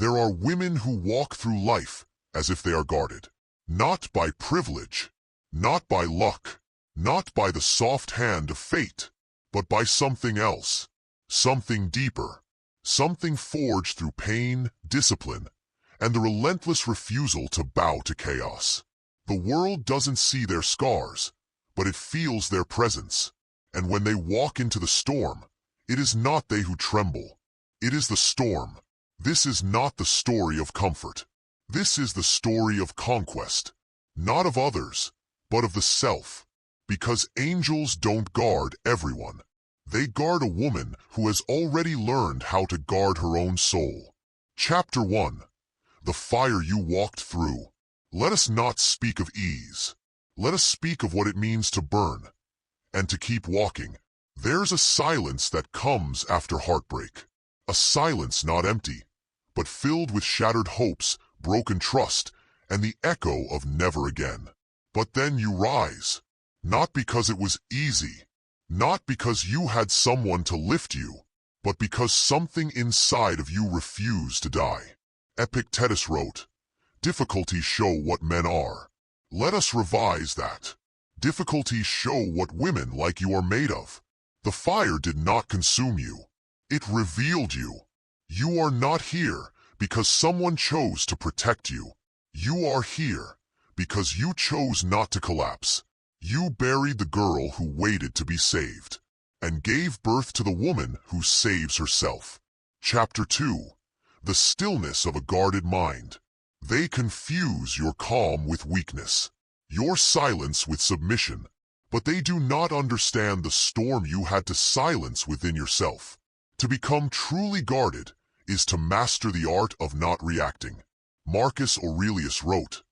There are women who walk through life as if they are guarded, not by privilege, not by luck, not by the soft hand of fate, but by something else, something deeper, something forged through pain, discipline, and the relentless refusal to bow to chaos. The world doesn't see their scars, but it feels their presence. And when they walk into the storm, it is not they who tremble. It is the storm. This is not the story of comfort. This is the story of conquest, not of others, but of the self. Because angels don't guard everyone. They guard a woman who has already learned how to guard her own soul. Chapter 1. The fire you walked through. Let us not speak of ease. Let us speak of what it means to burn and to keep walking. There's a silence that comes after heartbreak. A silence not empty, but filled with shattered hopes, broken trust, and the echo of never again. But then you rise. Not because it was easy, not because you had someone to lift you, but because something inside of you refused to die. Epictetus wrote, "Difficulties show what men are." Let us revise that. Difficulties show what women like you are made of. The fire did not consume you. It revealed you. You are not here because someone chose to protect you. You are here because you chose not to collapse. You buried the girl who waited to be saved and gave birth to the woman who saves herself. Chapter 2. The stillness of a guarded mind. They confuse your calm with weakness, your silence with submission, but they do not understand the storm you had to silence within yourself. To become truly guarded is to master the art of not reacting. Marcus Aurelius wrote,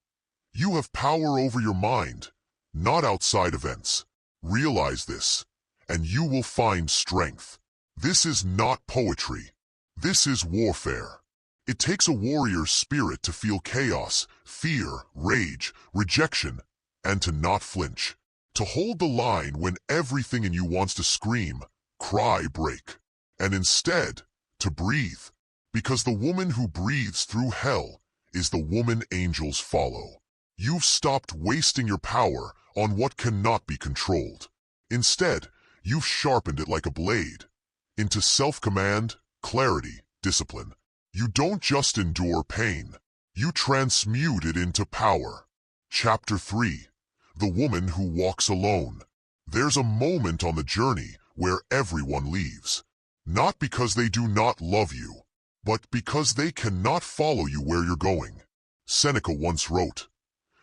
"You have power over your mind, not outside events. Realize this, and you will find strength." This is not poetry. This is warfare. It takes a warrior's spirit to feel chaos, fear, rage, rejection, and to not flinch. To hold the line when everything in you wants to scream, cry, break. And instead, to breathe. Because the woman who breathes through hell is the woman angels follow. You've stopped wasting your power on what cannot be controlled. Instead, you've sharpened it like a blade into self-command, clarity, discipline. You don't just endure pain, you transmute it into power. Chapter 3. The woman who walks alone. There's a moment on the journey where everyone leaves. Not because they do not love you, but because they cannot follow you where you're going. Seneca once wrote,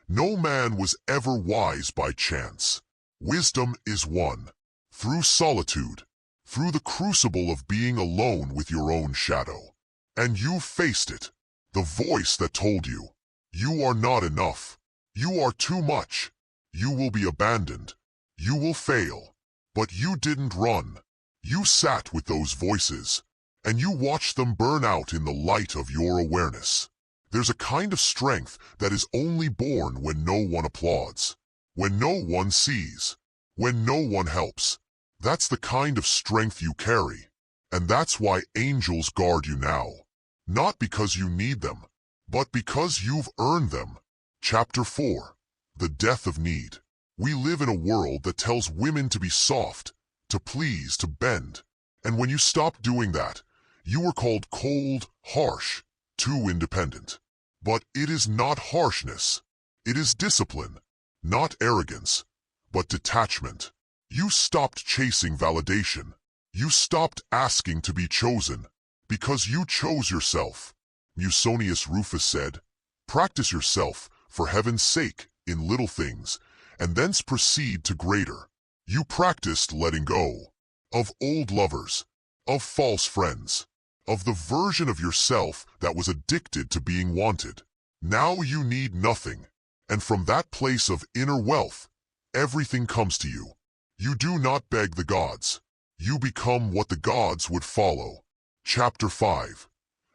"No man was ever wise by chance. Wisdom is won through solitude, through the crucible of being alone with your own shadow. And you faced it, the voice that told you, you are not enough, you are too much, you will be abandoned, you will fail. But you didn't run. You sat with those voices, and you watched them burn out in the light of your awareness. There's a kind of strength that is only born when no one applauds, when no one sees, when no one helps. That's the kind of strength you carry, and that's why angels guard you now. Not because you need them, but because you've earned them. Chapter 4. The death of need. We live in a world that tells women to be soft, to please, to bend. And when you stop doing that, you are called cold, harsh, too independent. But it is not harshness. It is discipline, not arrogance, but detachment. You stopped chasing validation. You stopped asking to be chosen, because you chose yourself. Musonius Rufus said, "Practice yourself, for heaven's sake, in little things, and thence proceed to greater." You practiced letting go of old lovers, of false friends, of the version of yourself that was addicted to being wanted. Now you need nothing, and from that place of inner wealth, everything comes to you. You do not beg the gods. You become what the gods would follow. Chapter 5.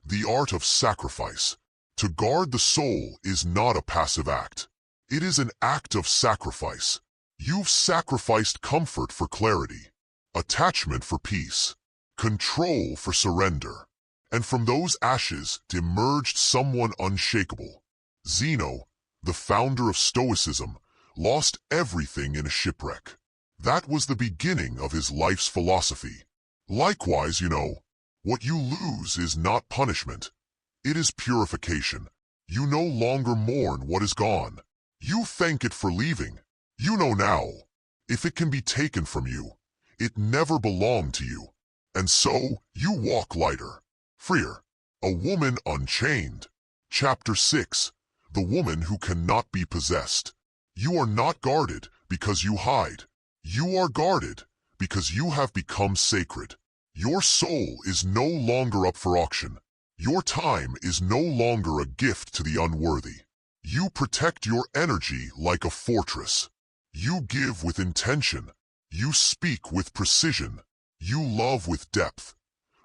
The art of sacrifice. To guard the soul is not a passive act. It is an act of sacrifice. You've sacrificed comfort for clarity, attachment for peace, control for surrender. And from those ashes emerged someone unshakable. Zeno, the founder of Stoicism, lost everything in a shipwreck. That was the beginning of his life's philosophy. Likewise, what you lose is not punishment. It is purification. You no longer mourn what is gone. You thank it for leaving. You know now, if it can be taken from you, it never belonged to you. And so, you walk lighter, freer, a woman unchained. Chapter 6. The woman who cannot be possessed. You are not guarded because you hide. You are guarded because you have become sacred. Your soul is no longer up for auction. Your time is no longer a gift to the unworthy. You protect your energy like a fortress. You give with intention. You speak with precision. You love with depth,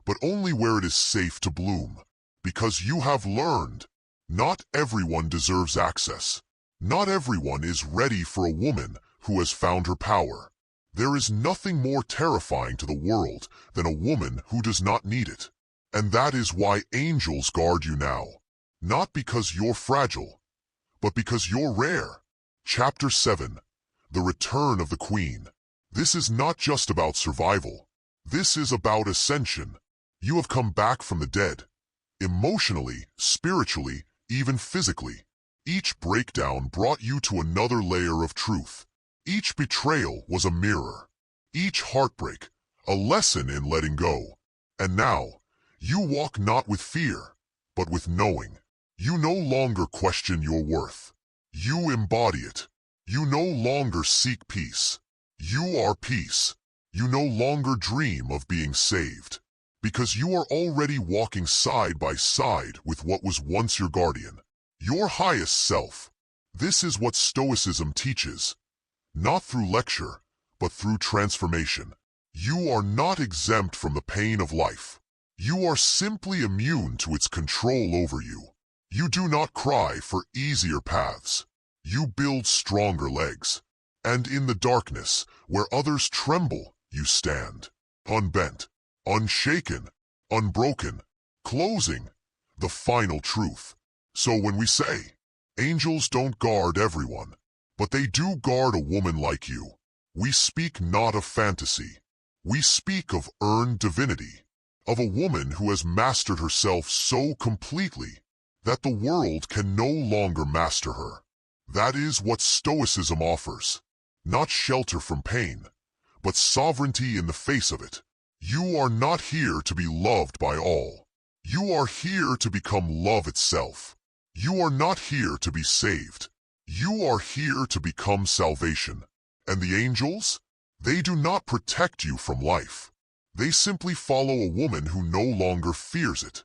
but only where it is safe to bloom. Because you have learned, not everyone deserves access. Not everyone is ready for a woman who has found her power. There is nothing more terrifying to the world than a woman who does not need it. And that is why angels guard you now. Not because you're fragile, but because you're rare. Chapter 7. The Return of the Queen. This is not just about survival. This is about ascension. You have come back from the dead. Emotionally, spiritually, even physically. Each breakdown brought you to another layer of truth. Each betrayal was a mirror. Each heartbreak, a lesson in letting go. And now, you walk not with fear, but with knowing. You no longer question your worth. You embody it. You no longer seek peace. You are peace. You no longer dream of being saved. Because you are already walking side by side with what was once your guardian. Your highest self. This is what Stoicism teaches. Not through lecture, but through transformation. You are not exempt from the pain of life. You are simply immune to its control over you. You do not cry for easier paths. You build stronger legs. And in the darkness, where others tremble, you stand. Unbent, unshaken, unbroken. Closing, the final truth. So when we say, angels don't guard everyone, but they do guard a woman like you, we speak not of fantasy. We speak of earned divinity. Of a woman who has mastered herself so completely that the world can no longer master her. That is what Stoicism offers. Not shelter from pain, but sovereignty in the face of it. You are not here to be loved by all. You are here to become love itself. You are not here to be saved. You are here to become salvation. And the angels? They do not protect you from life. They simply follow a woman who no longer fears it.